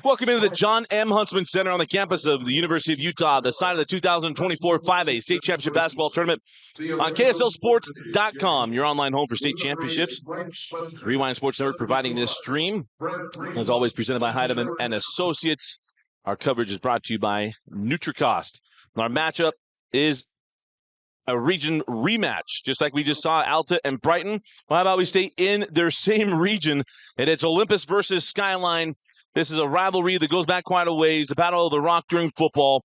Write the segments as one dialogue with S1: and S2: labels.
S1: Welcome into the John M. Huntsman Center on the campus of the University of Utah, the site of the 2024 5A State Championship Basketball Tournament on KSLSports.com, your online home for state championships. Rewind Sports Network providing this stream, as always, presented by Heidemann and Associates. Our coverage is brought to you by Nutricost. Our matchup is a region rematch, just like we just saw Alta and Brighton. Well, how about we stay in their same region, and it's Olympus versus Skyline. This is a rivalry that goes back quite a ways, the Battle of the Rock during football.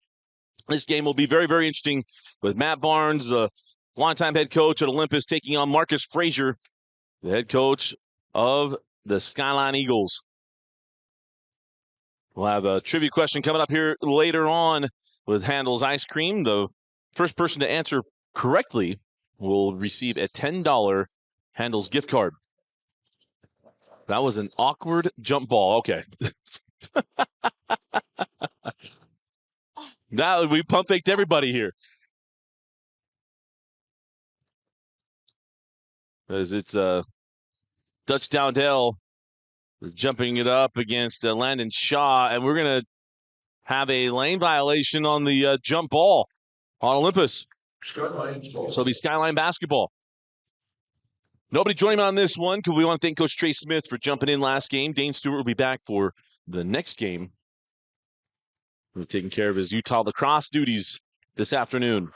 S1: This game will be very, very interesting with Matt Barnes, the longtime head coach at Olympus, taking on Marcus Frazier, the head coach of the Skyline Eagles. We'll have a trivia question coming up here later on with Handel's Ice Cream. The first person to answer correctly will receive a $10 Handel's gift card. That was an awkward jump ball. Okay. We pump faked everybody here. As it's Dutch Dowdell jumping it up against Landon Shaw, and we're going to have a lane violation on the jump ball on Olympus. So it'll be Skyline basketball. Nobody joining me on this one because we want to thank Coach Trey Smith for jumping in last game. Dane Stewart will be back for the next game. We're taking care of his Utah lacrosse duties this afternoon.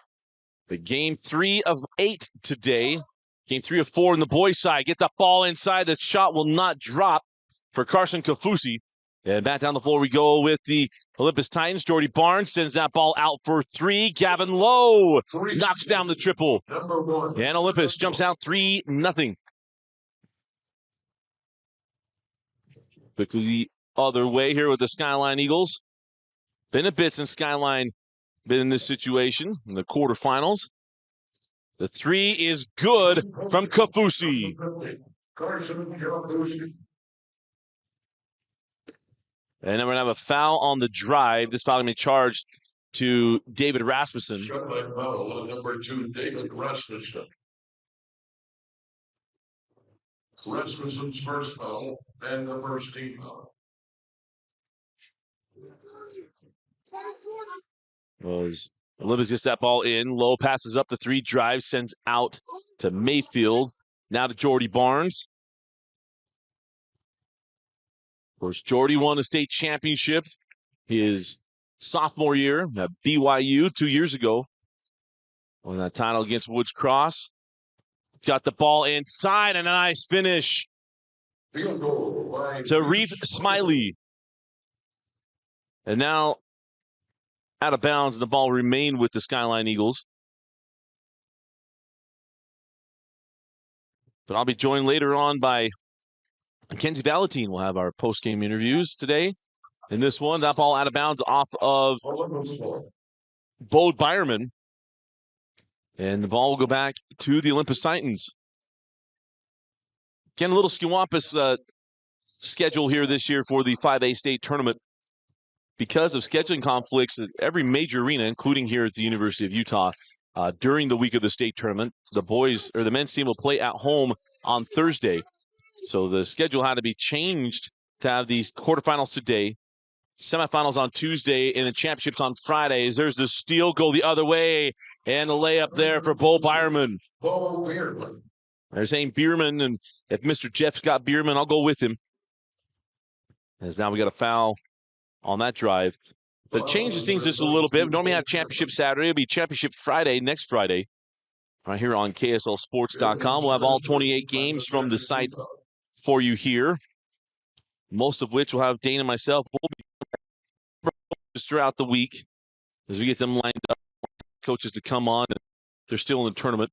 S1: The game 3 of 8 today. Game 3 of 4 on the boys' side. Get the ball inside. The shot will not drop for Carson Kafusi. And back down the floor we go with the Olympus Titans. Jordy Barnes sends that ball out for 3. Gavin Lowe knocks down the triple. And Olympus jumps out 3-0. Quickly the other way here with the Skyline Eagles. Been a bit since Skyline been in this situation in the quarterfinals. The 3 is good from Kafusi. And then we're going to have a foul on the drive. This foul going to be charged to David Rasmussen.
S2: Number 2, David Rasmussen. Rasmussen's first foul and the first team foul.
S1: Olympus gets that ball in. Lowe passes up the 3 drive, sends out to Mayfield. Now to Jordy Barnes. Of course, Jordy won the state championship his sophomore year at BYU 2 years ago. Won that title against Woods Cross. Got the ball inside and a nice finish to Reef Smiley. And now out of bounds, and the ball remained with the Skyline Eagles. But I'll be joined later on by Kenzie Valentine. Will have our post-game interviews today. In this one, that ball out of bounds off of Bode Byerman. And the ball will go back to the Olympus Titans. Again, a little Skewampus schedule here this year for the 5A state tournament. Because of scheduling conflicts at every major arena, including here at the University of Utah, during the week of the state tournament, the men's team will play at home on Thursday. So the schedule had to be changed to have these quarterfinals today, semifinals on Tuesday, and the championships on Fridays. There's the steal, go the other way, and the layup there for Bo Byerman. They're saying Bierman, and if Mr. Jeff's got Bierman, I'll go with him. As now we got a foul on that drive. But it changes things just a little bit. We normally have championship Saturday. It'll be championship Friday, next Friday, right here on KSLSports.com. We'll have all 28 games from the site for you here, most of which will have Dane and myself. We'll be throughout the week as we get them lined up, coaches to come on. They're still in the tournament.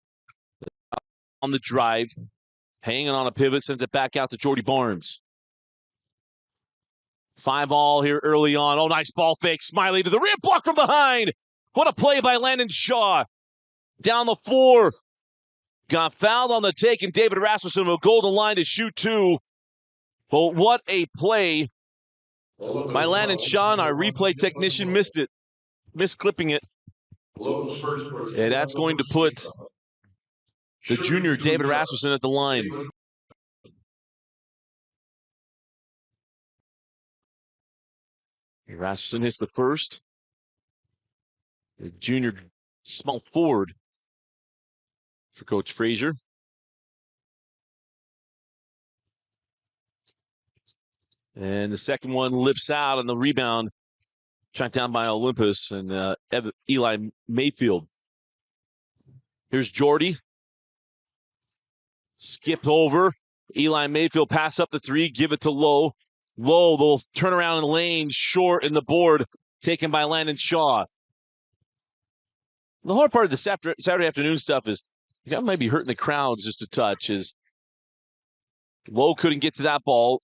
S1: On the drive, hanging on a pivot, sends it back out to Jordy Barnes. 5-all here early on. Oh, nice ball fake. Smiley to the rim, block from behind. What a play by Landon Shaw. Down the floor. Got fouled on the take, and David Rasmussen will go to the line to shoot 2. But what a play by Landon Shaw. Our replay technician missed clipping it. And that's going to put the junior David Rasmussen at the line. Rasmussen hits the first. The junior small forward for Coach Frazier. And the second one lips out on the rebound. Shot down by Olympus and Eli Mayfield. Here's Jordy. Skipped over. Eli Mayfield pass up the three. Give it to Lowe. Lowe, they'll turn around in the lane. Short in the board. Taken by Landon Shaw. The hard part of the Saturday afternoon stuff is that might be hurting the crowds just a touch. Is Lowe couldn't get to that ball.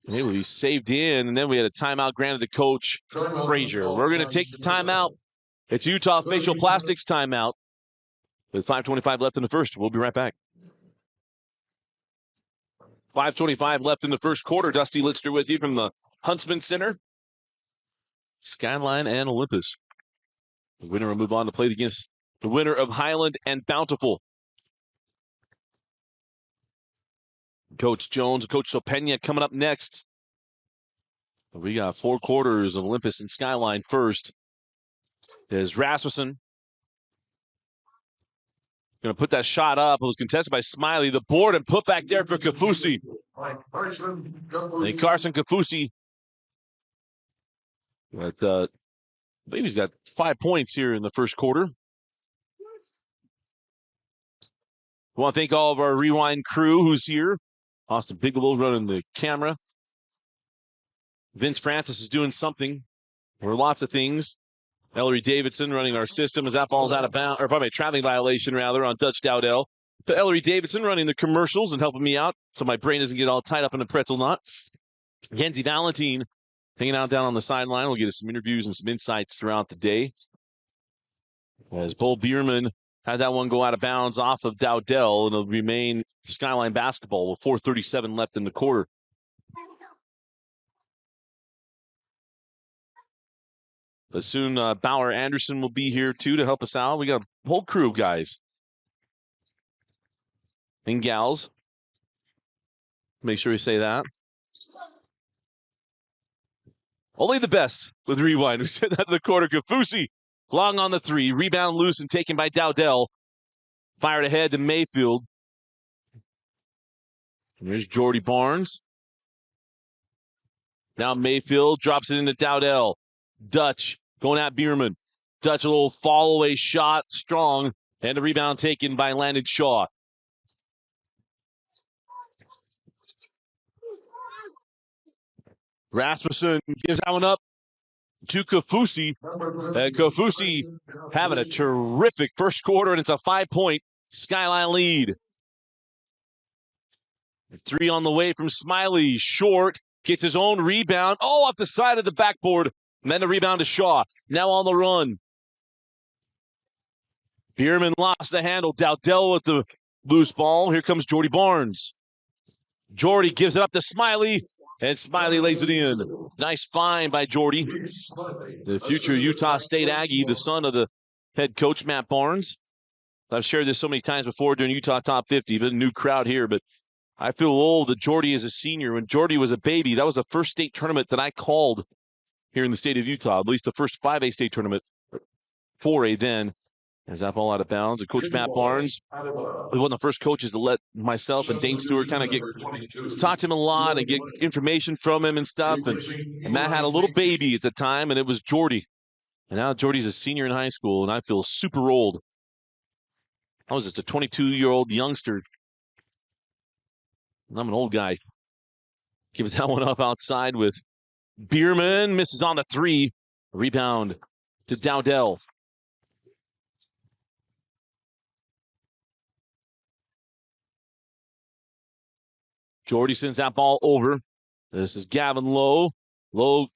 S1: It was saved in, and then we had a timeout granted to Coach Frazier. We're going to take the timeout. It's Utah Facial Plastics timeout with 5:25 left in the first. We'll be right back. 5:25 left in the first quarter. Dusty Litster with you from the Huntsman Center. Skyline and Olympus. The winner will move on to play against the winner of Highland and Bountiful. Coach Jones, Coach Sopena coming up next. We got 4 quarters of Olympus and Skyline first. Is Rasmussen going to put that shot up? It was contested by Smiley. The board and put back there for Kafusi. And Carson Kafusi. But I believe he's got 5 points here in the first quarter. We want to thank all of our Rewind crew who's here. Austin Bigelow running the camera. Vince Francis is doing something, or lots of things. Ellery Davidson running our system as that ball's out of bounds, or probably a traveling violation rather on Dutch Dowdell. But Ellery Davidson running the commercials and helping me out so my brain doesn't get all tied up in a pretzel knot. Genzi Valentine hanging out down on the sideline. We'll get us some interviews and some insights throughout the day. As Bull Bierman had that one go out of bounds off of Dowdell, and it'll remain Skyline basketball with 4:37 left in the quarter. But soon Bauer Anderson will be here too to help us out. We got a whole crew of guys and gals. Make sure we say that. Only the best with Rewind. We said that in the quarter. Kafusi long on the three. Rebound loose and taken by Dowdell. Fired ahead to Mayfield. And there's Jordy Barnes. Now Mayfield drops it into Dowdell. Dutch going at Bierman. Dutch a little fall away shot. Strong. And a rebound taken by Landon Shaw. Rasmussen gives that one up to Kafusi. And Kafusi having a terrific first quarter, and it's a 5-point Skyline lead. 3 on the way from Smiley. Short. Gets his own rebound. Oh, off the side of the backboard. And then a rebound to Shaw. Now on the run. Bierman lost the handle. Dowdell with the loose ball. Here comes Jordy Barnes. Jordy gives it up to Smiley. And Smiley lays it in. Nice find by Jordy. The future Utah State Aggie, the son of the head coach, Matt Barnes. I've shared this so many times before during Utah Top 50, but a new crowd here. But I feel old that Jordy is a senior. When Jordy was a baby, that was the first state tournament that I called here in the state of Utah, at least the first 5A state tournament, 4A then. As that ball out of bounds. And Coach Matt Barnes was one of the first coaches to let myself and Dane Stewart kind of get to talk to him a lot and get information from him and stuff. And Matt had a little baby at the time, and it was Jordy. And now Jordy's a senior in high school, and I feel super old. I was just a 22-year-old youngster. And I'm an old guy. Give that one up outside with Bierman. Misses on the 3. Rebound to Dowdell. Jordy sends that ball over. This is Gavin Lowe. Lowe.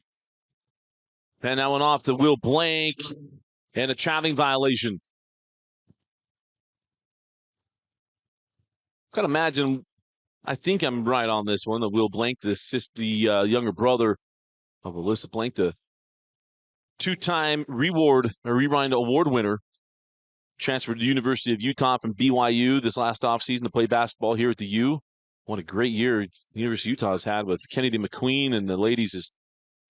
S1: And that one off to Will Blank. And a traveling violation. Can't imagine. I think I'm right on this one. That Will Blank, the younger brother of Alyssa Blank, the 2-time Rewind Award winner. Transferred to the University of Utah from BYU this last offseason to play basketball here at the U. What a great year the University of Utah has had with Kennedy McQueen and the ladies is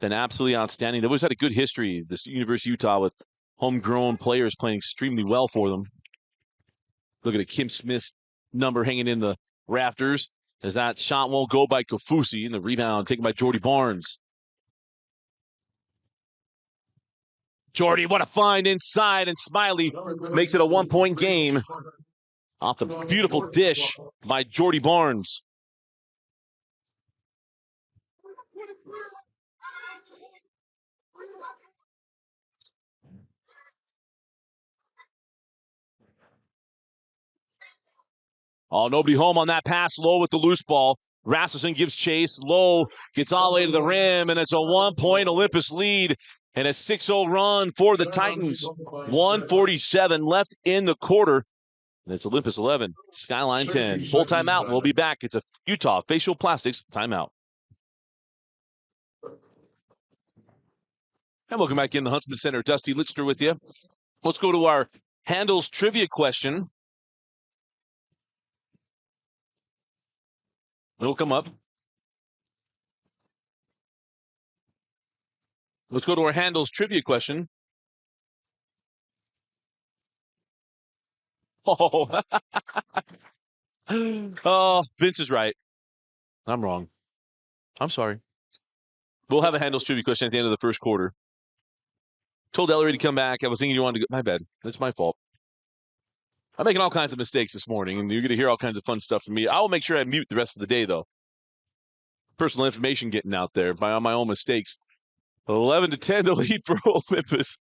S1: been absolutely outstanding. They've always had a good history, this University of Utah, with homegrown players playing extremely well for them. Look at a Kim Smith's number hanging in the rafters as that shot won't go by Kaufusi, and the rebound taken by Jordy Barnes. Jordy, what a find inside, and Smiley makes it a 1-point game off the beautiful dish by Jordy Barnes. Oh, nobody home on that pass. Low with the loose ball. Rasmussen gives chase. Low gets all the way to the rim, and it's a 1-point Olympus lead and a 6-0 run for the Titans. 1:47 left in the quarter. And it's Olympus 11, Skyline 10. Full timeout. We'll be back. It's a Utah Facial Plastics timeout. And welcome back in the Huntsman Center. Dusty Litzner with you. Let's go to our handles trivia question. It'll come up. Let's go to our handles trivia question. Oh, oh, Vince is right. I'm wrong. I'm sorry. We'll have a handles trivia question at the end of the first quarter. Told Ellery to come back. I was thinking you wanted to go. My bad. That's my fault. I'm making all kinds of mistakes this morning, and you're going to hear all kinds of fun stuff from me. I will make sure I mute the rest of the day, though. Personal information getting out there by my own mistakes. 11-10 the lead for Olympus.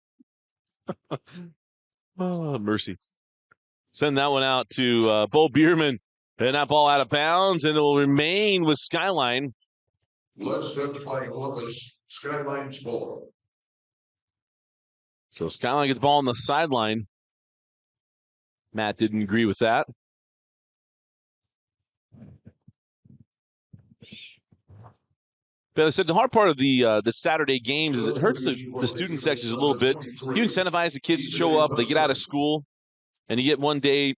S1: Oh, mercy. Send that one out to Bo Bierman. And that ball out of bounds, and it will remain with Skyline.
S2: Last steps by Olympus, Skyline's ball.
S1: So Skyline gets the ball on the sideline. Matt didn't agree with that. But I said the hard part of the Saturday games is it hurts the student sections a little bit. You incentivize the kids to show up. They get out of school, and you get one day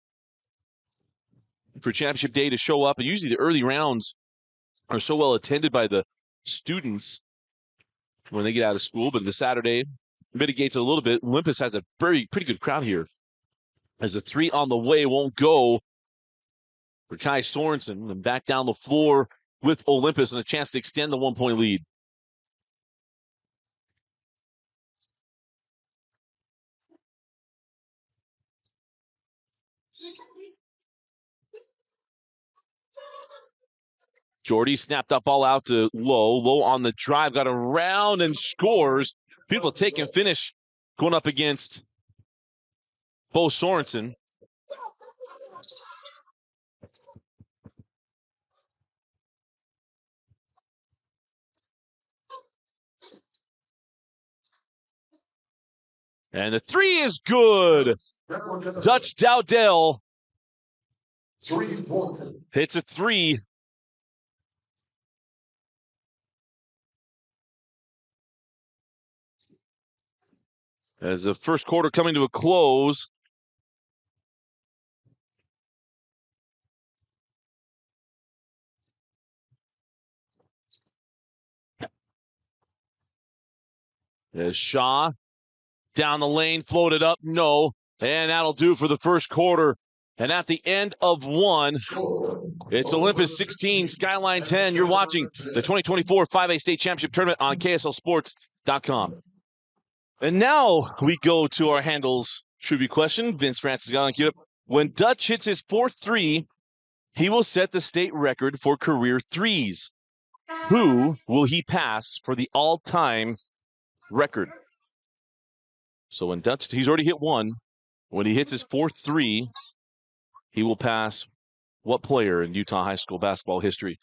S1: for championship day to show up. And usually the early rounds are so well attended by the students when they get out of school. But the Saturday mitigates it a little bit. Olympus has a pretty good crowd here. As the three on the way won't go for Kai Sorensen, and back down the floor with Olympus and a chance to extend the 1-point lead. Jordy snapped that ball out to Low. Low on the drive, got around and scores. Beautiful take and finish going up against Bo Sorensen. And the three is good. Dutch Dowdell hits a three. As the first quarter coming to a close. As Shaw down the lane, floated up, no. And that'll do for the first quarter. And at the end of one, it's Olympus 16, Skyline 10. You're watching the 2024 5A State Championship Tournament on KSLSports.com. And now we go to our handles trivia question. Vince Francis got on cue. When Dutch hits his fourth three, he will set the state record for career threes. Who will he pass for the all-time record? So when Dutch, he's already hit one. When he hits his fourth three, he will pass what player in Utah high school basketball history?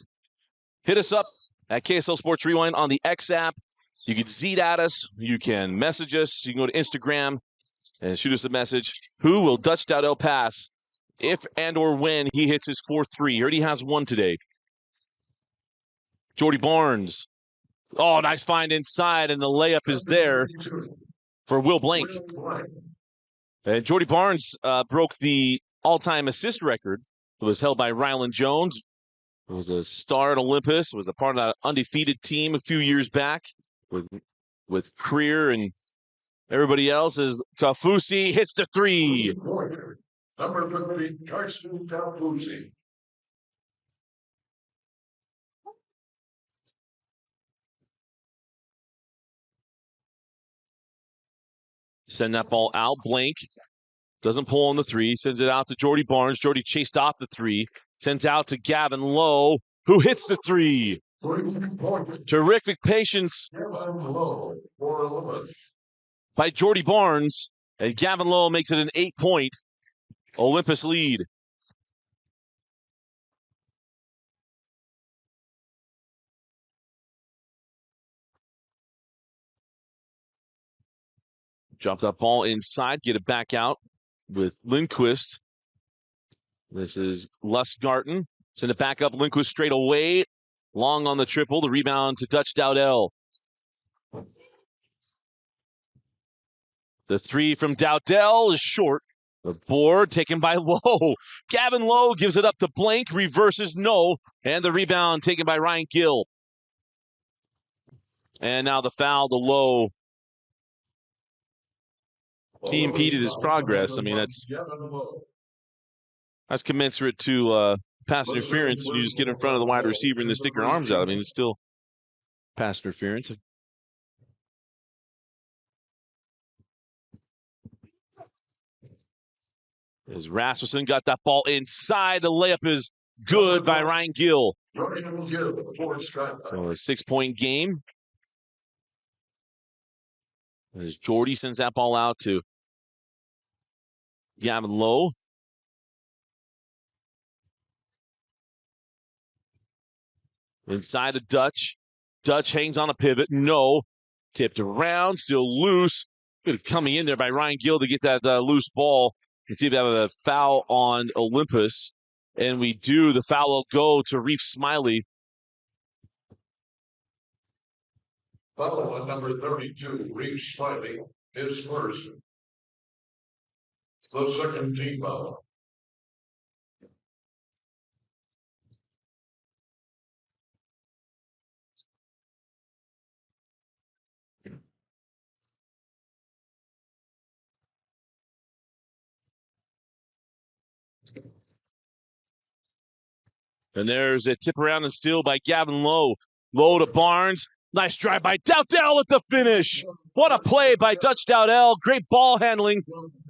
S1: Hit us up at KSL Sports Rewind on the X app. You can Zed at us. You can message us. You can go to Instagram and shoot us a message. Who will Dutch Dowdell pass if and or when he hits his fourth three? He already has one today. Jordy Barnes. Oh, nice find inside, and the layup is there for Will Blank. And Jordy Barnes broke the all-time assist record. It was held by Ryland Jones. It was a star at Olympus. It was a part of that undefeated team a few years back. with Creer and everybody else as Kafusi hits the three.
S2: Number 30, Carson Kafusi.
S1: Send that ball out. Blank doesn't pull on the three. Sends it out to Jordy Barnes. Jordy chased off the three. Sends out to Gavin Lowe, who hits the three. Terrific patience by Jordy Barnes. And Gavin Lowe makes it an 8-point Olympus lead. Drop that ball inside, get it back out with Lindquist. This is Lustgarten. Send it back up. Lindquist straight away. Long on the triple. The rebound to Dutch Dowdell. The three from Dowdell is short. The board taken by Lowe. Gavin Lowe gives it up to Blank. Reverses no. And the rebound taken by Ryan Gill. And now the foul to Lowe. He impeded his progress. I mean, that's commensurate to pass interference. You just get in front of the wide receiver and then stick your arms out. I mean, it's still pass interference. As Rasmussen got that ball inside, the layup is good by Ryan Gill. So a 6-point game. As Jordy sends that ball out to Gavin Lowe. Inside of Dutch. Dutch hangs on a pivot. No. Tipped around. Still loose. Good coming in there by Ryan Gill to get that loose ball. And see if we have a foul on Olympus. And we do. The foul will go to Reef Smiley.
S2: Foul on number 32, Reef Smiley, is first. The second team foul.
S1: And there's a tip around and steal by Gavin Lowe. Lowe to Barnes. Nice drive by Dowdell at the finish. What a play by Dutch Dowdell. Great ball handling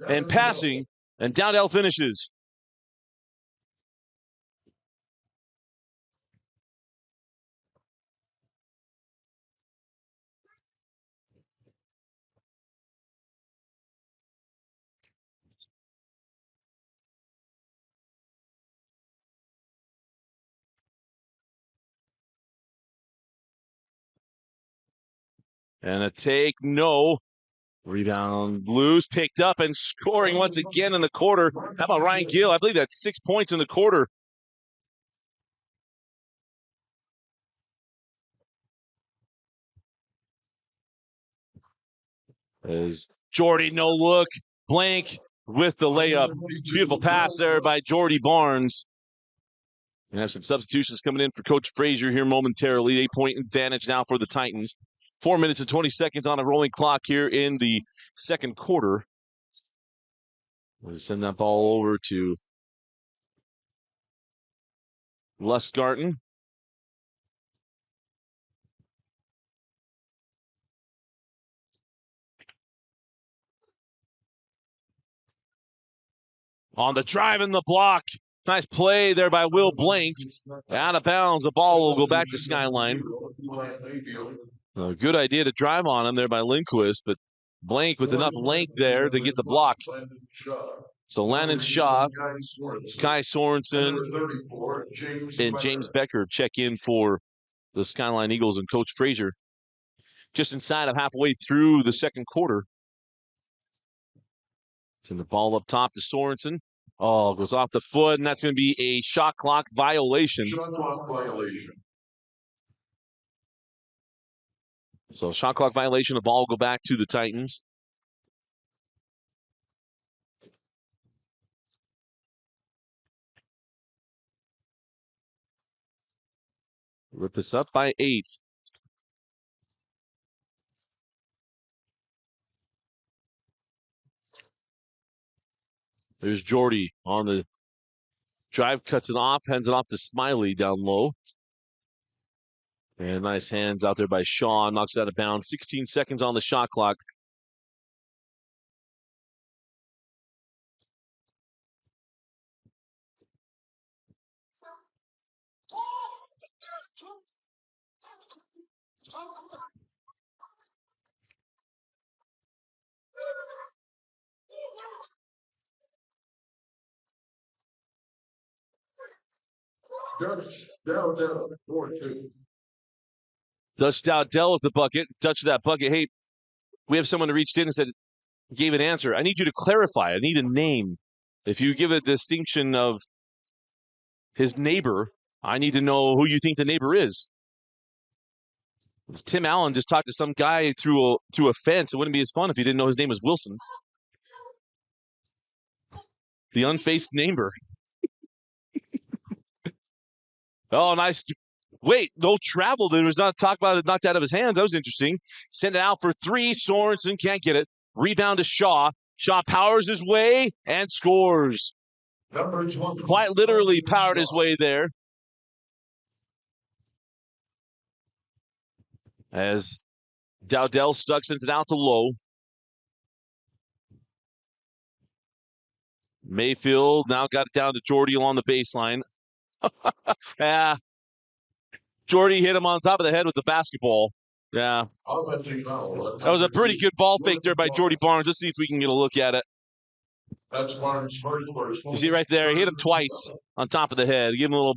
S1: and passing. And Dowdell finishes. And a take, no. Rebound loose, picked up, and scoring once again in the quarter. How about Ryan Gill? I believe that's 6 points in the quarter. As Jordy, no look, Blank with the layup. Beautiful pass there by Jordy Barnes. We have some substitutions coming in for Coach Frazier here momentarily. 8-point advantage now for the Titans. 4 minutes and 20 seconds on a rolling clock here in the second quarter. We'll send that ball over to Lustgarten. On the drive in the block. Nice play there by Will Blank. Out of bounds. The ball will go back to Skyline. A good idea to drive on him there by Lindquist, but Blank with enough length there to get the block. So Landon Shaw, Kai Sorensen, and James Becker check in for the Skyline Eagles and Coach Frazier. Just inside of halfway through the second quarter. Send the ball up top to Sorensen. Oh, goes off the foot, and that's going to be a shot clock violation.
S2: Shot clock violation.
S1: So shot clock violation. The ball will go back to the Titans. Rip this up by 8. There's Jordy on the drive, cuts it off, hands it off to Smiley down low. And nice hands out there by Shaw, knocks it out of bounds. 16 seconds on the shot clock.
S2: Dutch Dowdell, 4-2.
S1: Dutch Dowdell at the bucket. Dutch that bucket. Hey, we have someone who reached in and said, gave an answer. I need you to clarify. I need a name. If you give a distinction of his neighbor, I need to know who you think the neighbor is. If Tim Allen just talked to some guy through a fence, it wouldn't be as fun if he didn't know his name was Wilson. The unfaced neighbor. Oh, nice. Wait, no travel. There was not talk about it knocked out of his hands. That was interesting. Send it out for three. Sorensen can't get it. Rebound to Shaw. Shaw powers his way and scores. Quite literally powered his way there. As Dowdell sends it out to Lowe. Mayfield now got it down to Jordy along the baseline. Yeah. Jordy hit him on top of the head with the basketball. Yeah. That was a pretty good ball fake there by Jordy Barnes. Let's see if we can get a look at it.
S2: That's Barnes' first.
S1: You see right there, he hit him twice on top of the head. Give him a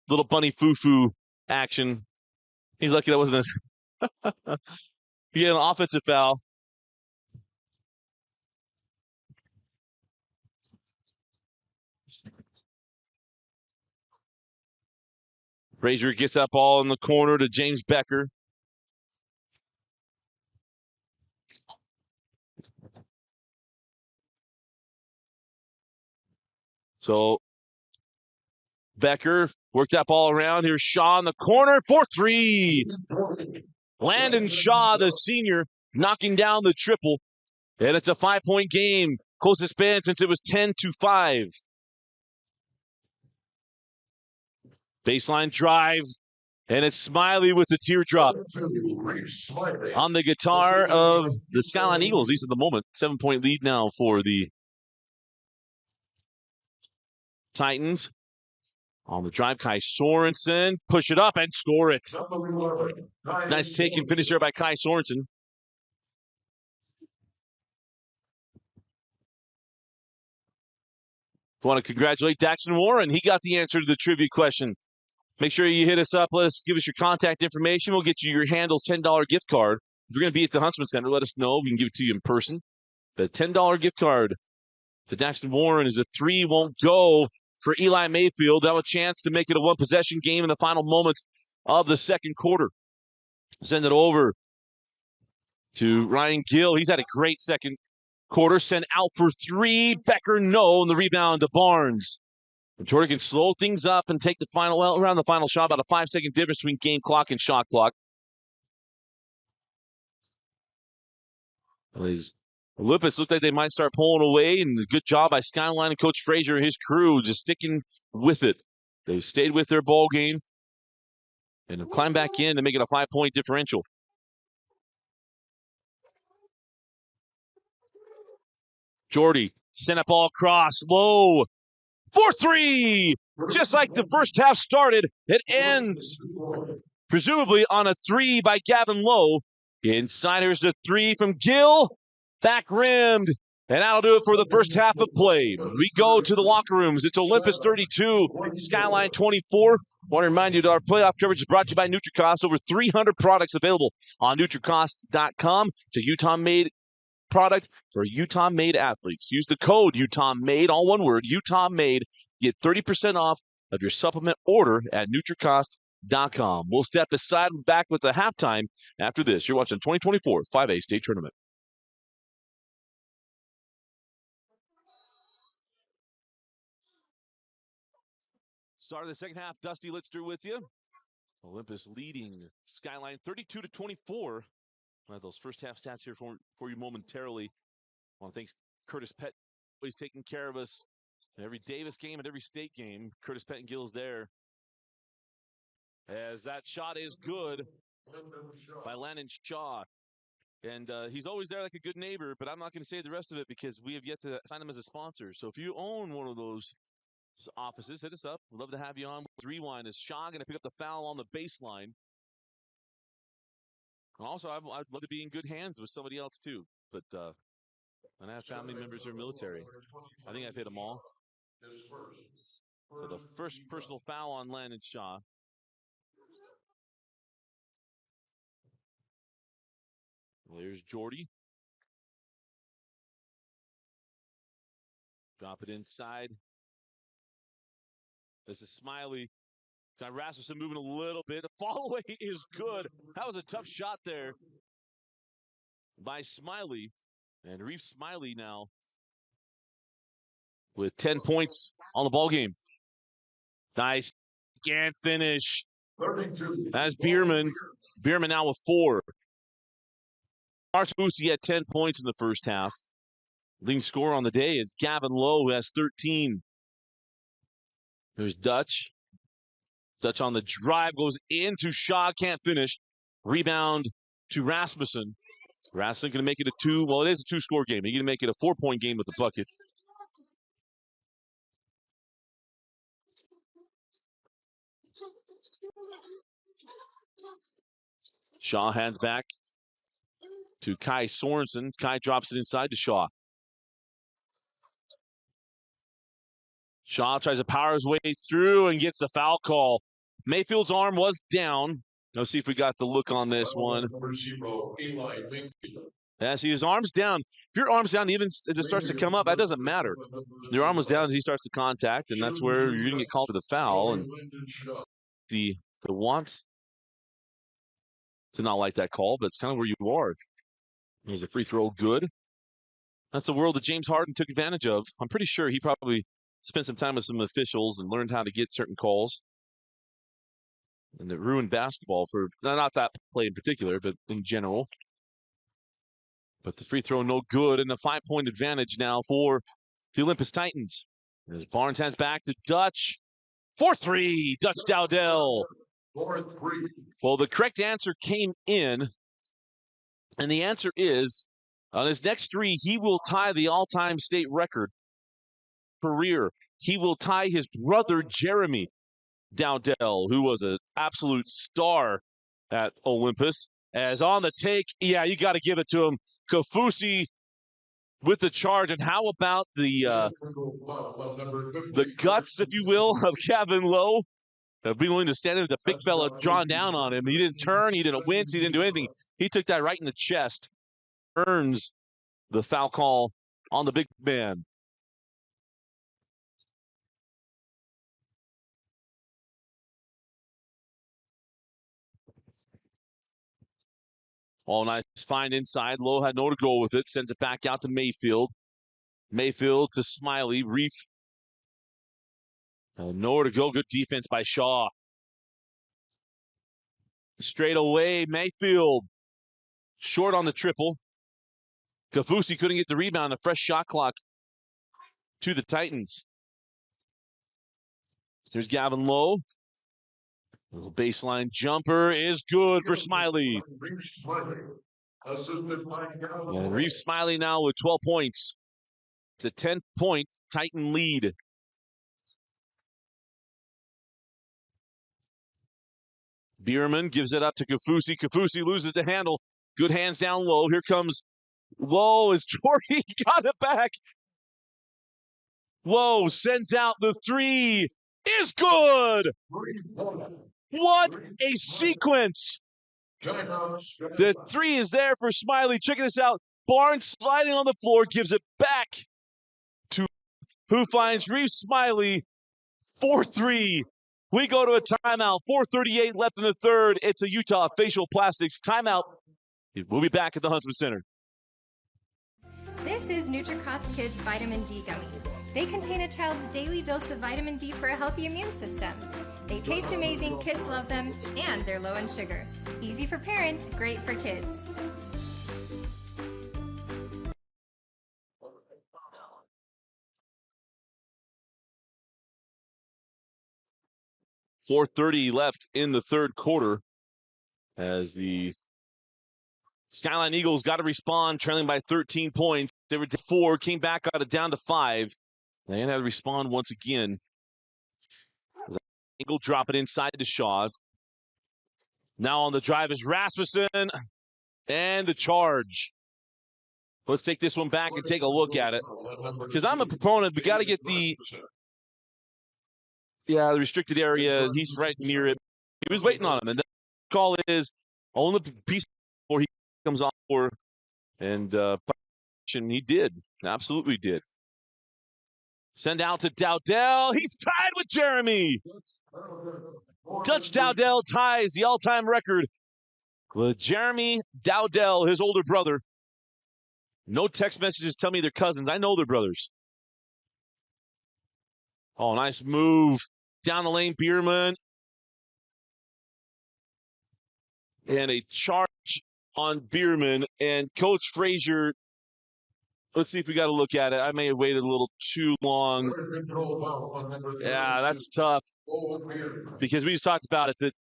S1: little bunny foo-foo action. He's lucky that wasn't he had an offensive foul. Frazier gets that ball in the corner to James Becker. So Becker worked that ball around. Here's Shaw in the corner for three. Landon Shaw, the senior, knocking down the triple. And it's a 5-point game. Closest span since it was 10-5. Baseline drive. And it's Smiley with the teardrop on the guitar of the Skyline Eagles. These at the moment. 7-point lead now for the Titans. On the drive, Kai Sorensen. Push it up and score it. Nice take and finish there by Kai Sorensen. I want to congratulate Daxton Warren. He got the answer to the trivia question. Make sure you hit us up. Give us your contact information. We'll get you your Handles $10 gift card. If you're going to be at the Huntsman Center, let us know. We can give it to you in person. The $10 gift card to Daxton Warren is a three. Won't go for Eli Mayfield. They'll have a chance to make it a one-possession game in the final moments of the second quarter. Send it over to Ryan Gill. He's had a great second quarter. Send out for three. Becker, no. And the rebound to Barnes. Jordan can slow things up and take the final, around the final shot, about a 5-second difference between game clock and shot clock. Olympus looked like they might start pulling away, and a good job by Skyline and Coach Frazier and his crew just sticking with it. They stayed with their ball game and have climbed back in to make it a 5-point differential. Jordy, sent a ball across, low, 4-3. Just like the first half started, it ends presumably on a three by Gavin Lowe. Inside, here's the three from Gill, back rimmed, and that'll do it for the first half of play. We go to the locker rooms. It's Olympus 32, Skyline 24. I want to remind you that our playoff coverage is brought to you by NutriCost. Over 300 products available on NutriCost.com. It's a Utah-made product for Utah-made athletes. Use the code UTAH-MADE, all one word, UTAH-MADE. Get 30% off of your supplement order at NutriCost.com. We'll step aside and back with the halftime after this. You're watching 2024 5A State Tournament. Start of the second half, Dusty Litzter with you. Olympus leading Skyline 32-24. We'll have those first half stats here for you momentarily. I want to thank Curtis Pett, who's taking care of us Every Davis game and every state game, Curtis Pettengill's there. As that shot is good by Landon Shaw. And he's always there like a good neighbor, but I'm not going to say the rest of it because we have yet to sign him as a sponsor. So if you own one of those offices, hit us up. We'd love to have you on. Rewind is Shaw going to pick up the foul on the baseline. Also, I'd love to be in good hands with somebody else too. But I have family members who are military. I think I've hit them all. So the first personal foul on Landon Shaw. There's Jordy. Drop it inside. This is Smiley. Got Rasmussen moving a little bit. The fall away is good. That was a tough shot there by Smiley. And Reef Smiley now with 10 points on the ball game. Nice. Can't finish. That's Bierman. Bierman now with 4. Marsusi had 10 points in the first half. Leading scorer on the day is Gavin Lowe, who has 13. There's Dutch. Dutch on the drive, goes into Shaw, can't finish. Rebound to Rasmussen. Rasmussen going to make it a 2. Well, it is a 2-score game. He's going to make it a 4-point game with the bucket. Shaw hands back to Kai Sorensen. Kai drops it inside to Shaw. Shaw tries to power his way through and gets the foul call. Mayfield's arm was down. Let's see if we got the look on this one. Yeah, see, his arm's down. If your arm's down, even as it starts to come up, that doesn't matter. Your arm was down as he starts to contact, and that's where you're going to get called for the foul. And the want to not like that call, but it's kind of where you are. There's a free throw, good. That's the world that James Harden took advantage of. I'm pretty sure he probably spent some time with some officials and learned how to get certain calls. And it ruined basketball for, not that play in particular, but in general. But the free throw, no good, and a 5-point advantage now for the Olympus Titans. As Barnes hands back to Dutch. 4-3, Dutch Dowdell.
S2: 4-3.
S1: Well, the correct answer came in, and the answer is, on his next 3, he will tie the all-time state record career. He will tie his brother, Jeremy Dowdell, who was an absolute star at Olympus. As on the take, yeah, you got to give it to him. Kafusi with the charge. And how about the guts, if you will, of Gavin Lowe? Being willing to stand in with the big fella drawn down on him. He didn't turn, he didn't wince, he didn't do anything. He took that right in the chest. Earns the foul call on the big man. Oh, nice find inside. Lowe had nowhere to go with it. Sends it back out to Mayfield. Mayfield to Smiley. Reef. Nowhere to go. Good defense by Shaw. Straight away, Mayfield. Short on the triple. Kafusi couldn't get the rebound. A fresh shot clock to the Titans. Here's Gavin Lowe. Little baseline jumper is good for Smiley. And Reef Smiley now with 12 points. It's a 10-point Titan lead. Bierman gives it up to Kafusi. Kafusi loses the handle. Good hands down low. Here comes Lowe as Jordy got it back. Lowe sends out the 3. Is good. What a sequence. The 3 is there for Smiley. Check this out. Barnes sliding on the floor, gives it back to who finds Reef Smiley. 4-3. We go to a timeout. 4:38 left in the third. It's a Utah Facial Plastics timeout. We'll be back at the Huntsman Center.
S3: This is NutriCost Kids Vitamin D Gummies. They contain a child's daily dose of vitamin D for a healthy immune system. They taste amazing, kids love them, and they're low in sugar. Easy for parents, great for kids.
S1: 4:30 left in the third quarter as the Skyline Eagles got to respond, trailing by 13 points. They were to 4, came back, got it down to 5. They had to respond once again. Eagle drop it inside to Shaw. Now on the drive is Rasmussen and the charge. Let's take this one back and take a look at it. Because I'm a proponent, we got to get the restricted area. He's right near it. He was waiting on him, and the call is on the piece before he comes off for, and he did, absolutely did. Send out to Dowdell. He's tied with Jeremy. Dutch Dowdell ties the all-time record with Jeremy Dowdell, his older brother. No text messages tell me they're cousins. I know they're brothers. Oh, nice move. Down the lane, Bierman. And a charge on Bierman. And Coach Frazier, let's see if we got to look at it. I may have waited a little too long. Yeah, that's tough. Because we just talked about it, that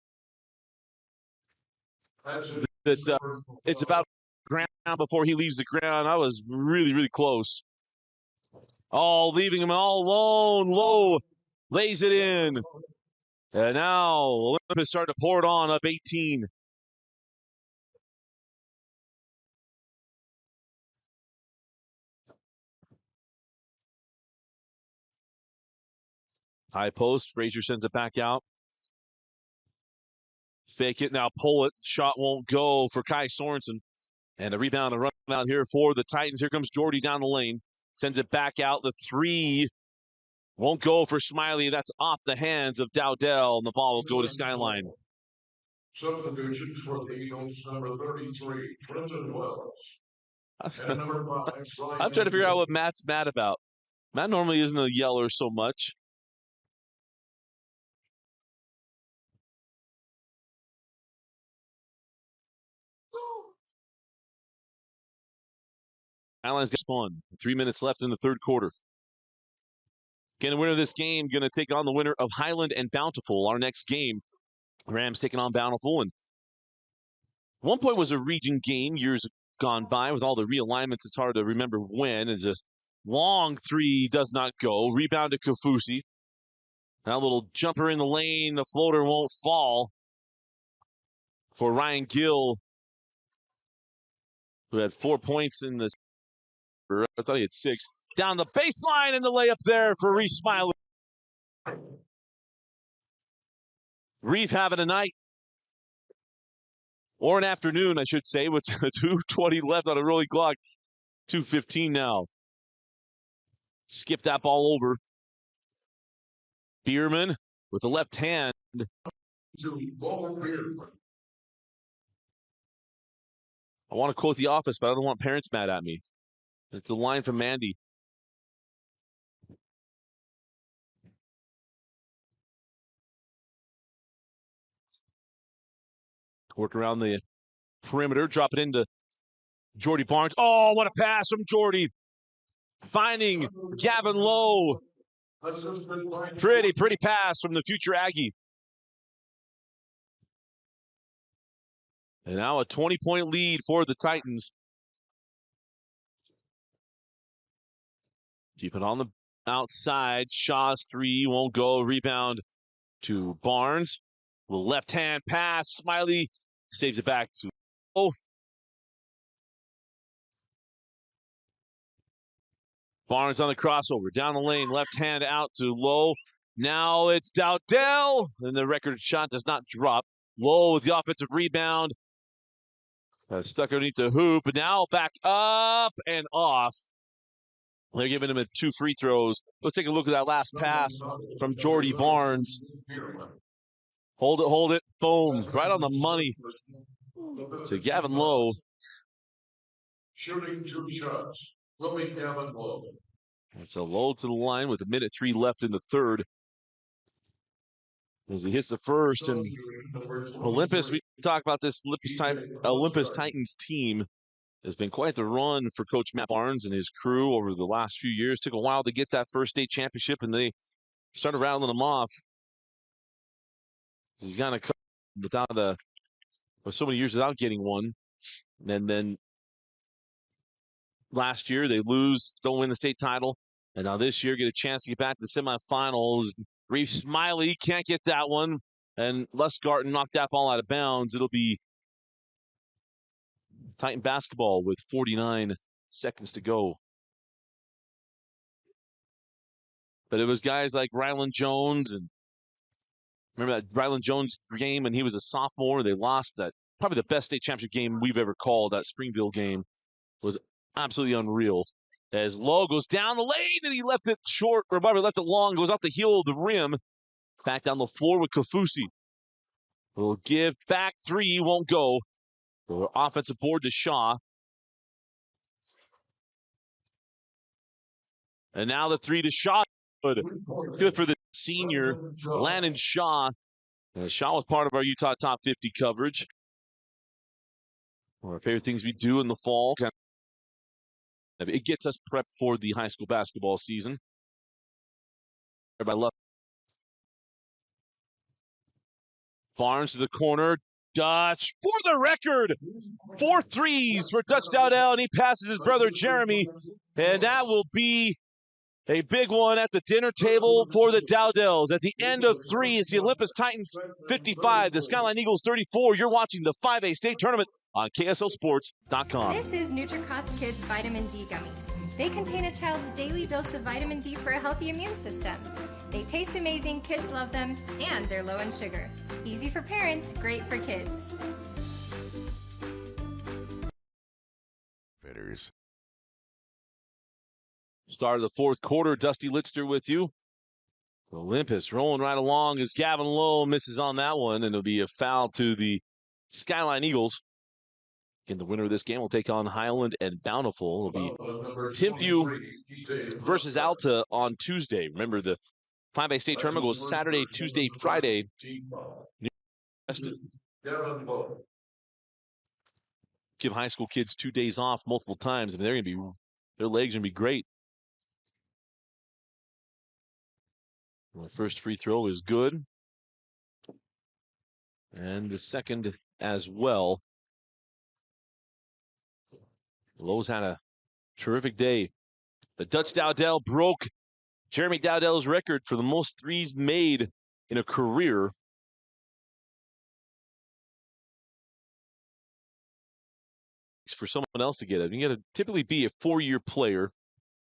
S1: it's about ground before he leaves the ground. I was really, really close. Oh, leaving him all alone. Low lays it in. And now Olympus starting to pour it on, up 18. High post. Frazier sends it back out. Fake it, now pull it. Shot won't go for Kai Sorensen. And the rebound and run out here for the Titans. Here comes Jordy down the lane. Sends it back out. The 3 won't go for Smiley. That's off the hands of Dowdell, and the ball will go to Skyline.
S2: Substitutions for the Eagles, number 33, Trenton Wells. And number 5,
S1: I'm trying to figure out what Matt's mad about. Matt normally isn't a yeller so much. Skyline's got spun. 3 minutes left in the third quarter. Again, the winner of this game going to take on the winner of Highland and Bountiful. Our next game, Rams taking on Bountiful. And one point was a region game years gone by with all the realignments. It's hard to remember when. As a long 3 does not go. Rebound to Kafusi. Now a little jumper in the lane. The floater won't fall for Ryan Gill, who had 4 points in the. I thought he had 6. Down the baseline and the layup there for Reeve Smiley. Reeve having a night. Or an afternoon, I should say, with 2:20 left on a rolling clock. 2:15 now. Skip that ball over. Bierman with the left hand. I want to quote The Office, but I don't want parents mad at me. It's a line from Mandy. Work around the perimeter, drop it into Jordy Barnes. Oh, what a pass from Jordy. Finding Gavin Lowe. Pretty pass from the future Aggie. And now a 20-point lead for the Titans. Keep it on the outside. Shaw's 3 won't go. Rebound to Barnes. Little left-hand pass. Smiley saves it back to Lowe. Barnes on the crossover. Down the lane. Left hand out to Lowe. Now it's Dowdell. And the record shot does not drop. Lowe with the offensive rebound. Stuck underneath the hoop. And now back up and off. They're giving him 2 free throws. Let's take a look at that last pass from Jordy Barnes. Hold it. Boom. Right on the money to Gavin Lowe.
S2: Shooting 2 shots. Will be Gavin Lowe.
S1: It's a Lowe to the line with 1:03 left in the third. As he hits the first, and Olympus, we talk about this Olympus Titans team has been quite the run for Coach Matt Barnes and his crew over the last few years. Took a while to get that first state championship, and they started rattling them off. He's gonna come without for so many years without getting one, and then last year they lose, don't win the state title, and now this year get a chance to get back to the semifinals. Reeve Smiley can't get that one, and Lustgarten knocked that ball out of bounds. It'll be Titan basketball with 49 seconds to go. But it was guys like Ryland Jones, and remember that Ryland Jones game, and he was a sophomore. They lost that, probably the best state championship game we've ever called. That Springville game was absolutely unreal. As Lowe goes down the lane, and he left it short, or Bobby left it long, goes off the heel of the rim. Back down the floor with Kafusi. Will give back three, won't go. Offensive board to Shaw. And now the three to Shaw. Good for the senior, Landon Shaw. Shaw was part of our Utah Top 50 coverage. One of our favorite things we do in the fall. It gets us prepped for the high school basketball season. Everybody loves Barnes to the corner. Dutch for the record. 4 threes for Dutch Dowdell, and he passes his brother Jeremy. And that will be a big one at the dinner table for the Dowdells. At the end of 3, it's the Olympus Titans 55, the Skyline Eagles 34. You're watching the 5A state tournament on KSLSports.com.
S3: This is NutriCost Kids Vitamin D Gummies. They contain a child's daily dose of vitamin D for a healthy immune system. They taste amazing, kids love them, and they're low in sugar. Easy for parents, great for kids.
S4: Fitters.
S1: Start of the 4th quarter, Dusty Litster with you. Olympus rolling right along as Gavin Lowe misses on that one, and it'll be a foul to the Skyline Eagles. Again, the winner of this game will take on Highland and Bountiful. It'll be Timpview versus Alta on Tuesday. Remember, the 5A state tournament goes Saturday, Tuesday, Friday. Give high school kids 2 days off multiple times. I mean, they're going to be, their legs going to be great. The first free throw is good. And the second as well. Lowe's had a terrific day. The Dutch Dowdell broke Jeremy Dowdell's record for the most threes made in a career. For someone else to get it, you got to typically be a 4-year player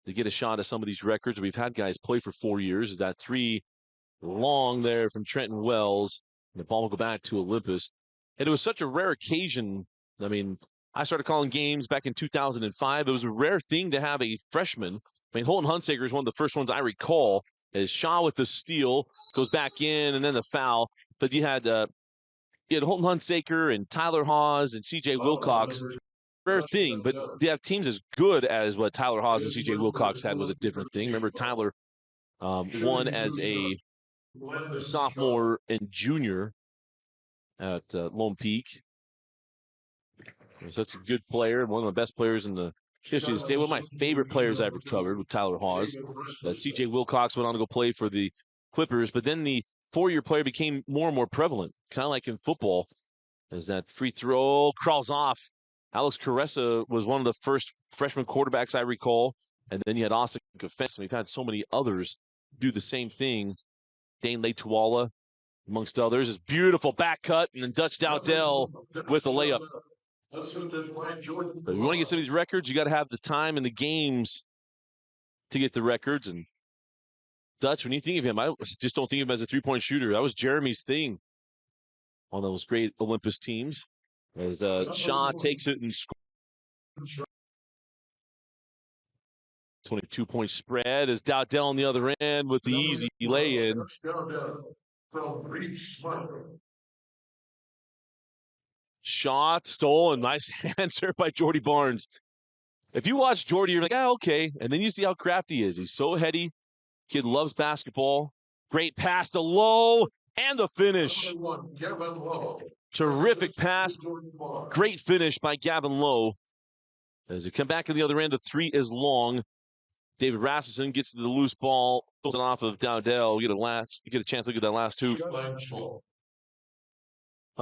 S1: to get a shot at some of these records. We've had guys play for 4 years. Is that 3 long there from Trenton Wells? And the ball will go back to Olympus. And it was such a rare occasion. I mean, I started calling games back in 2005. It was a rare thing to have a freshman. I mean, Holton Hunsaker is one of the first ones I recall. As Shaw with the steal goes back in, and then the foul. But you had Holton Hunsaker and Tyler Hawes and C.J. Wilcox. Rare thing, but to have teams as good as what Tyler Hawes and C.J. Wilcox had was a different thing. Remember, Tyler won as a sophomore and junior at Lone Peak. He's such a good player, one of the best players in the history of the state. One of my favorite players I ever covered with Tyler Hawes. C.J. Wilcox went on to go play for the Clippers, but then the 4-year player became more and more prevalent, kind of like in football, as that free throw crawls off. Alex Caressa was one of the first freshman quarterbacks I recall. And then you had Austin Confess. We've had so many others do the same thing. Dane Leituala, amongst others. Is beautiful back cut, and then Dutch Dowdell with a layup. But if you want to get some of these records, you got to have the time and the games to get the records. And Dutch, when you think of him, I just don't think of him as a three-point shooter. That was Jeremy's thing on those great Olympus teams. As Shaw takes it and scores. 22-point spread as Dowdell on the other end with the easy lay-in. Shot, stolen, nice answer by Jordy Barnes. If you watch Jordy, you're like, okay. And then you see how crafty he is. He's so heady. Kid loves basketball. Great pass to Lowe and the finish. Terrific pass. Great finish by Gavin Lowe. As you come back to the other end, the 3 is long. David Rasmussen gets the loose ball, pulls it off of Dowdell. You get a chance to look at that last hoop.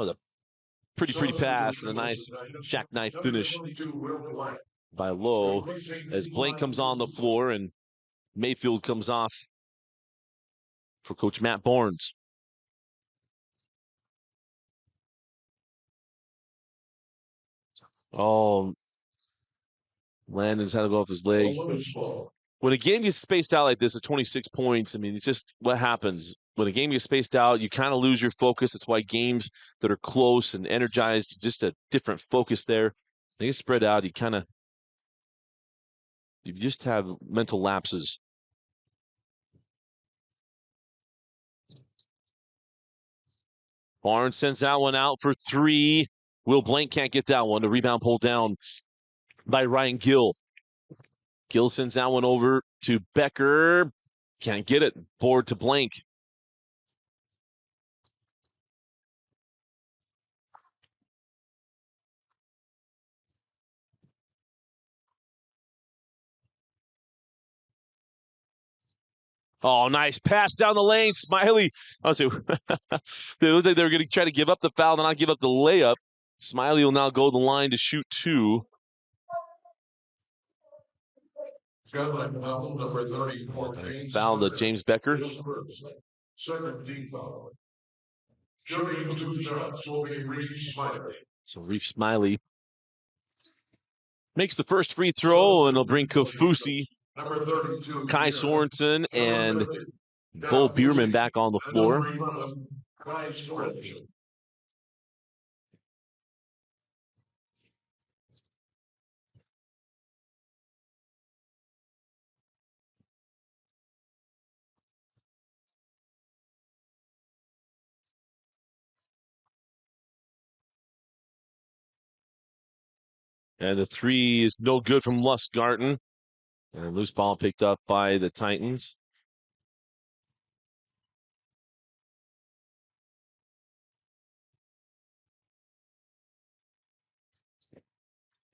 S1: was a pretty pass and a nice jackknife finish by Lowe as Blank comes on the floor and Mayfield comes off for Coach Matt Barnes. Oh, Landon's had to go off his leg. When a game gets spaced out like this at 26 points, I mean, it's just what happens. When a game gets spaced out, you kind of lose your focus. That's why games that are close and energized, just a different focus there. They get spread out, you just have mental lapses. Barnes sends that one out for three. Will Blank can't get that one. The rebound pulled down by Ryan Gill. Gill sends that one over to Becker. Can't get it. Board to Blank. Oh, nice pass down the lane. Smiley. They looked like they were going to try to give up the foul, then not give up the layup. Smiley will now go to the line to shoot two.
S2: Skyline foul number 30 for
S1: Fouled James Becker.
S2: Second team foul. Shooting 2 shots will be Reef Smiley.
S1: So Reef Smiley makes the first free throw, and they'll bring Kofusi,
S2: Number 32,
S1: Kai Sorensen, and Bo Bierman back on the floor.
S2: Kai Sorensen.
S1: And the three is no good from Lustgarten. And a loose ball picked up by the Titans.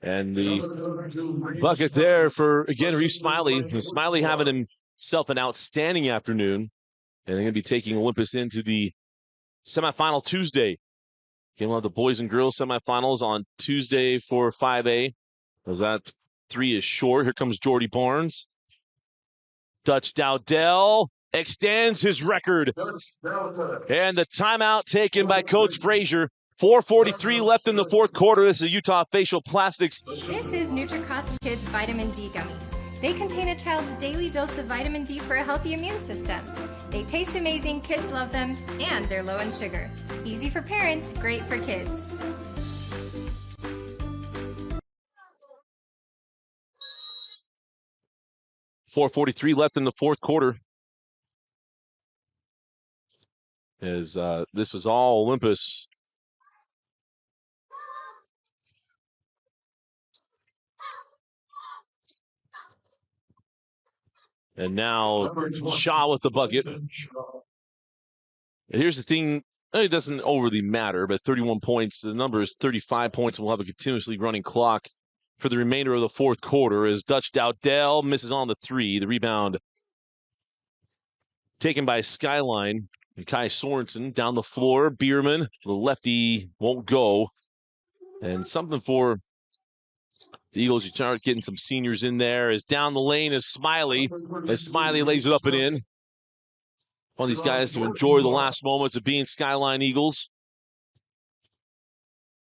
S1: And the bucket there for, again, Reef Smiley. Smiley having himself an outstanding afternoon. And they're going to be taking Olympus into the semifinal Tuesday. Again, we'll have the boys and girls semifinals on Tuesday for 5A. As that three is short. Here comes Jordy Barnes. Dutch Dowdell extends his record. And the timeout taken by Coach Frazier. 4:43 left in the fourth quarter. This is Utah Facial Plastics.
S3: This is NutriCost Kids Vitamin D Gummies. They contain a child's daily dose of vitamin D for a healthy immune system. They taste amazing, kids love them, and they're low in sugar. Easy for parents, great for kids.
S1: .443 left in the fourth quarter. As this was all Olympus. And now Shaw with the bucket. And here's the thing. It doesn't overly matter, but 31 points. The number is 35 points. We'll have a continuously running clock for the remainder of the fourth quarter as Dutch Dowdell misses on the three. The rebound taken by Skyline. And Kai Sorensen down the floor. Bierman, the lefty, won't go. And something for the Eagles, you start getting some seniors in there. As down the lane is Smiley. As Smiley lays it up and in. One of these guys to enjoy the last moments of being Skyline Eagles.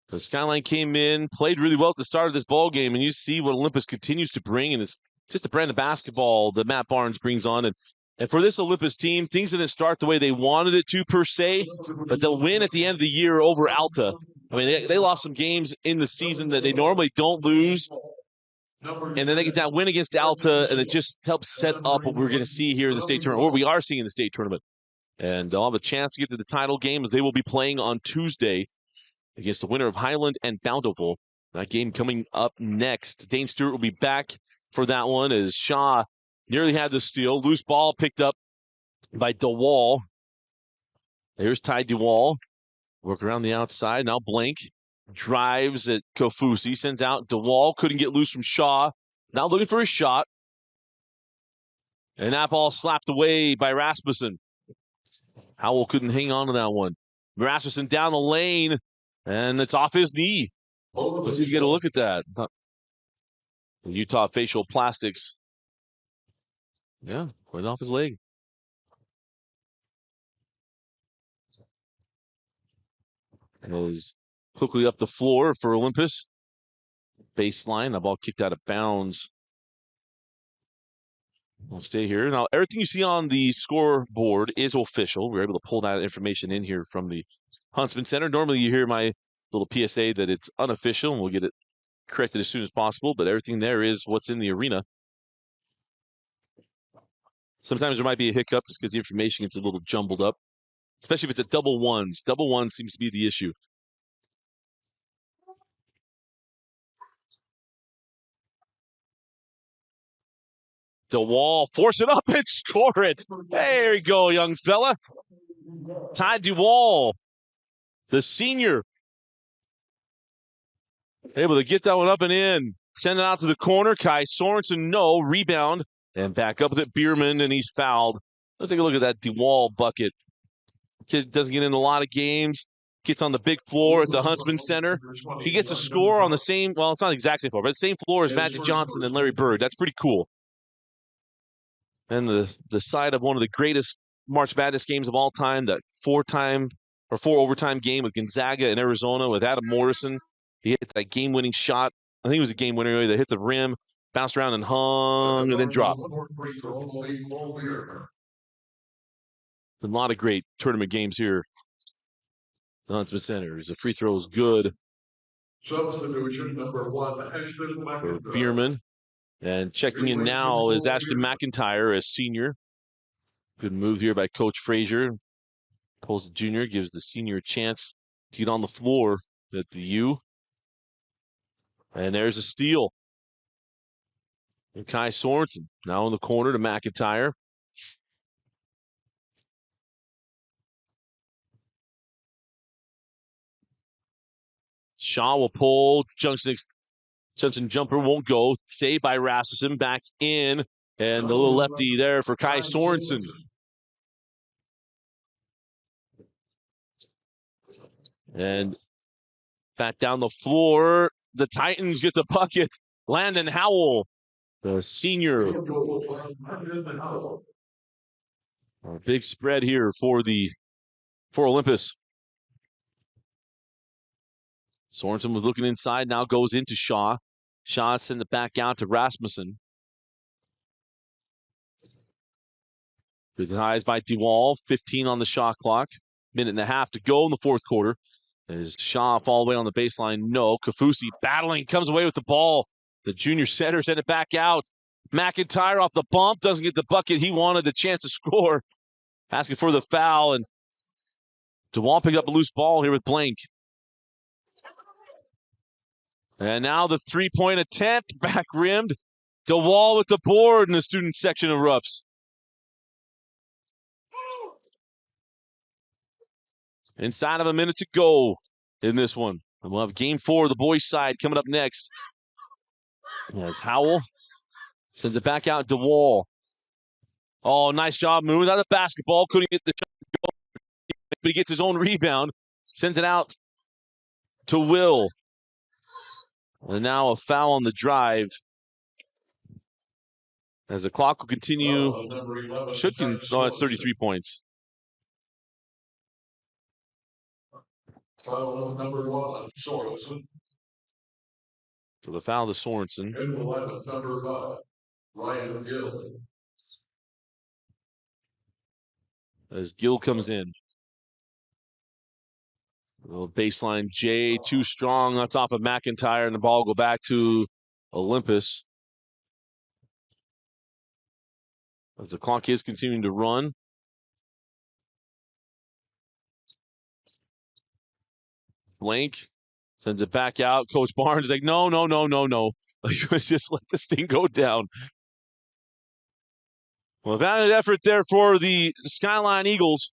S1: Because Skyline came in, played really well at the start of this ball game, and you see what Olympus continues to bring, and it's just a brand of basketball that Matt Barnes brings on. And for this Olympus team, things didn't start the way they wanted it to per se, but they'll win at the end of the year over Alta. I mean, they lost some games in the season that they normally don't lose. And then they get that win against Alta, and it just helps set up what we're going to see here in the state tournament, or we are seeing in the state tournament. And they'll have a chance to get to the title game as they will be playing on Tuesday against the winner of Highland and Bountiful. That game coming up next. Dane Stewart will be back for that one as Shaw nearly had the steal. Loose ball picked up by DeWall. There's Ty DeWall. Work around the outside. Now Blank drives at Kofusi. Sends out DeWall. Couldn't get loose from Shaw. Now looking for a shot. And that ball slapped away by Rasmussen. Howell couldn't hang on to that one. Rasmussen down the lane, and it's off his knee. Let's see if you get a look at that. The Utah facial plastics. Yeah, right off his leg. Goes quickly up the floor for Olympus. Baseline, the ball kicked out of bounds. We'll stay here. Now, everything you see on the scoreboard is official. We're able to pull that information in here from the Huntsman Center. Normally, you hear my little PSA that it's unofficial, and we'll get it corrected as soon as possible, but everything there is what's in the arena. Sometimes there might be a hiccup just because the information gets a little jumbled up, especially if it's at double ones. Double ones seems to be the issue. DeWall, force it up and score it. There you go, young fella. Ty DeWall, the senior, able to get that one up and in. Send it out to the corner. Kai Sorensen, no. Rebound. And back up with it, Bierman, and he's fouled. Let's take a look at that DeWall bucket. Kid doesn't get in a lot of games. Gets on the big floor at the Huntsman Center. He gets a score on the same, well, it's not the exact same floor, but the same floor as Magic Johnson and Larry Bird. That's pretty cool. And the side of one of the greatest March Madness games of all time, that four overtime game with Gonzaga in Arizona with Adam Morrison. He hit that game-winning shot. I think it was a game winner. That hit the rim, bounced around and hung, and then dropped. A lot of great tournament games here. The Huntsman Center. The free throw is good.
S2: Substitution number 1, Ashton
S1: for Bierman. And checking in now is Ashton McIntyre as senior. Good move here by Coach Frazier. Pulls the junior, gives the senior a chance to get on the floor at the U. And there's a steal. And Kai Sorensen now in the corner to McIntyre. Shaw will pull. Johnson jumper won't go. Saved by Rasmussen. Back in. And the little lefty there for Kai Sorensen. And back down the floor. The Titans get the bucket. Landon Howell, the senior. A big spread here for Olympus. Sorensen was looking inside, now goes into Shaw. Shaw sends it back out to Rasmussen. Good highs by DeWall. 15 on the shot clock. Minute and a half to go in the fourth quarter. As Shaw all the way on the baseline. No. Kafusi battling, comes away with the ball. The junior center sent it back out. McIntyre off the bump, doesn't get the bucket. He wanted a chance to score. Asking for the foul, and DeWall picked up a loose ball here with Blank. And now the three-point attempt, back rimmed. DeWall with the board, and the student section erupts. Inside of a minute to go in this one. And we'll have game 4 of the boys' side coming up next. As Howell sends it back out to DeWall. Oh, nice job moving out of the basketball. Couldn't get the shot, but he gets his own rebound. Sends it out to Will. And now a foul on the drive. As the clock will continue. It's 33 points.
S2: Foul number 1, Sorensen.
S1: So the foul to Sorensen.
S2: And 11, number 5, Ryan Gill.
S1: As Gill comes in. A little baseline J, too strong. That's off of McIntyre, and the ball will go back to Olympus. As the clock is continuing to run. Blank sends it back out. Coach Barnes is like, no. Let's just let this thing go down. Well, valiant effort there for the Skyline Eagles.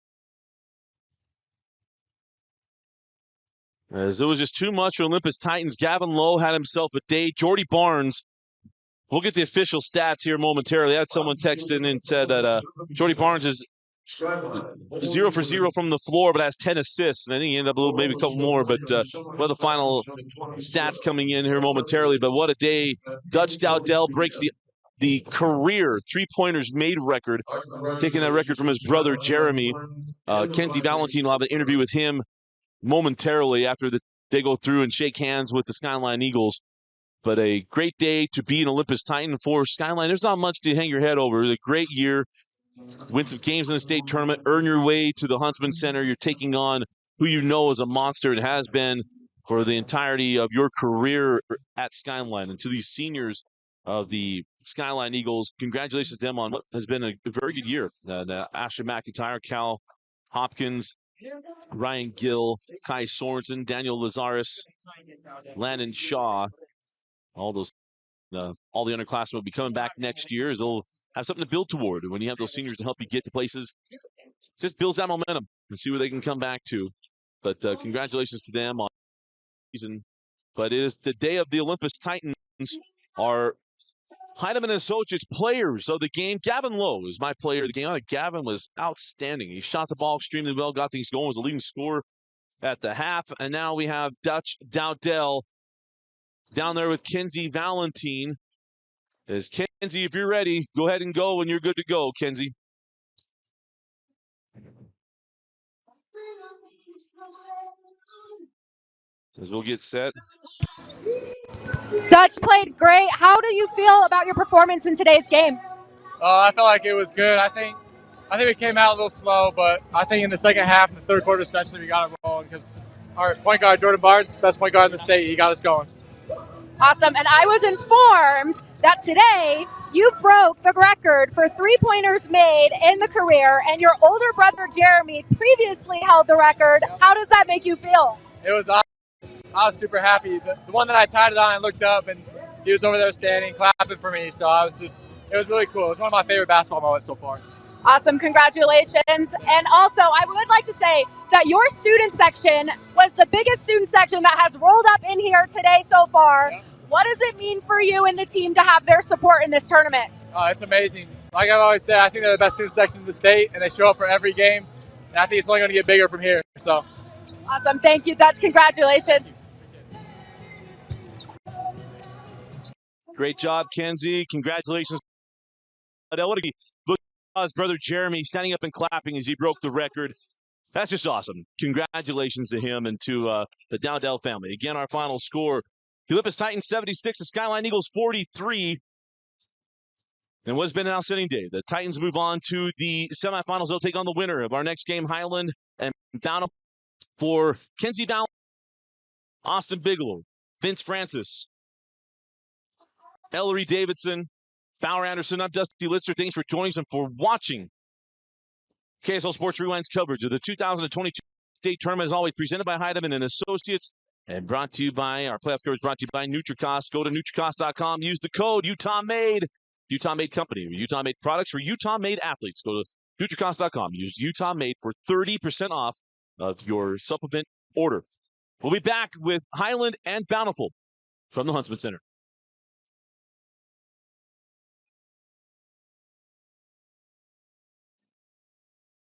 S1: As it was just too much for Olympus Titans. Gavin Lowe had himself a day. Jordy Barnes, we'll get the official stats here momentarily. I had someone text in and said that Jordy Barnes is
S2: Skyline.
S1: 0 for 0 from the floor, but has 10 assists. And I think he ended up a little, maybe a couple more. But well, the final stats coming in here momentarily. But what a day! Dutch Dowdell breaks the career three-pointers made record, taking that record from his brother Jeremy. Kenzie Valentine will have an interview with him momentarily after they go through and shake hands with the Skyline Eagles. But a great day to be an Olympus Titan for Skyline. There's not much to hang your head over. It was a great year. Win some games in the state tournament. Earn your way to the Huntsman Center. You're taking on who you know is a monster and has been for the entirety of your career at Skyline. And to these seniors of the Skyline Eagles, congratulations to them on what has been a very good year. Ashley McIntyre, Cal Hopkins, Ryan Gill, Kai Sorensen, Daniel Lazaris, Landon Shaw. All the underclassmen will be coming back next year as they'll have something to build toward. And when you have those seniors to help you get to places, just builds that momentum and see where they can come back to. But congratulations to them on the season. But it is the day of the Olympus Titans. Our Heidemann and Associates players of the game. Gavin Lowe is my player of the game. Gavin was outstanding. He shot the ball extremely well, got things going, was the leading scorer at the half. And now we have Dutch Dowdell down there with Kenzie Valentine. As Kenzie, if you're ready, go ahead and go when you're good to go, Kenzie. As we'll get set.
S4: Dutch played great. How do you feel about your performance in today's game?
S5: I felt like it was good. I think we came out a little slow, but I think in the second half and the third quarter especially, we got it rolling because our point guard, Jordan Barnes, best point guard in the state, he got us going.
S4: Awesome. And I was informed that today you broke the record for three-pointers made in the career, and your older brother, Jeremy, previously held the record. How does that make you feel?
S5: It was awesome. I was super happy. The one that I tied it on, I looked up, and he was over there standing, clapping for me. So it was really cool. It was one of my favorite basketball moments so far.
S4: Awesome. Congratulations. And also, I would like to say that your student section was the biggest student section that has rolled up in here today so far. Yeah. What does it mean for you and the team to have their support in this tournament?
S5: It's amazing. Like I've always said, I think they're the best student section in the state, and they show up for every game. And I think it's only going to get bigger from here. So,
S4: awesome. Thank you, Dutch. Congratulations.
S1: Great job, Kenzie. Congratulations. Look at his brother Jeremy standing up and clapping as he broke the record. That's just awesome. Congratulations to him and to the Dowdell family. Again, our final score, the Olympus Titans 76, the Skyline Eagles 43. And what has been an outstanding day. The Titans move on to the semifinals. They'll take on the winner of our next game, Highland and Bountiful. For Kenzie Valentine, Austin Bigelow, Vince Francis, Ellery Davidson, Bauer Anderson, I'm Dusty Lister. Thanks for joining us and for watching KSL Sports Rewind's coverage of the 2022 state tournament, as always presented by Heidemann and Associates and brought to you by our playoff coverage, brought to you by NutriCost. Go to NutriCost.com, use the code UtahMade, Utah Made Company, Utah Made products for Utah Made athletes. Go to NutriCost.com, use Utah Made for 30% off of your supplement order. We'll be back with Highland and Bountiful from the Huntsman Center.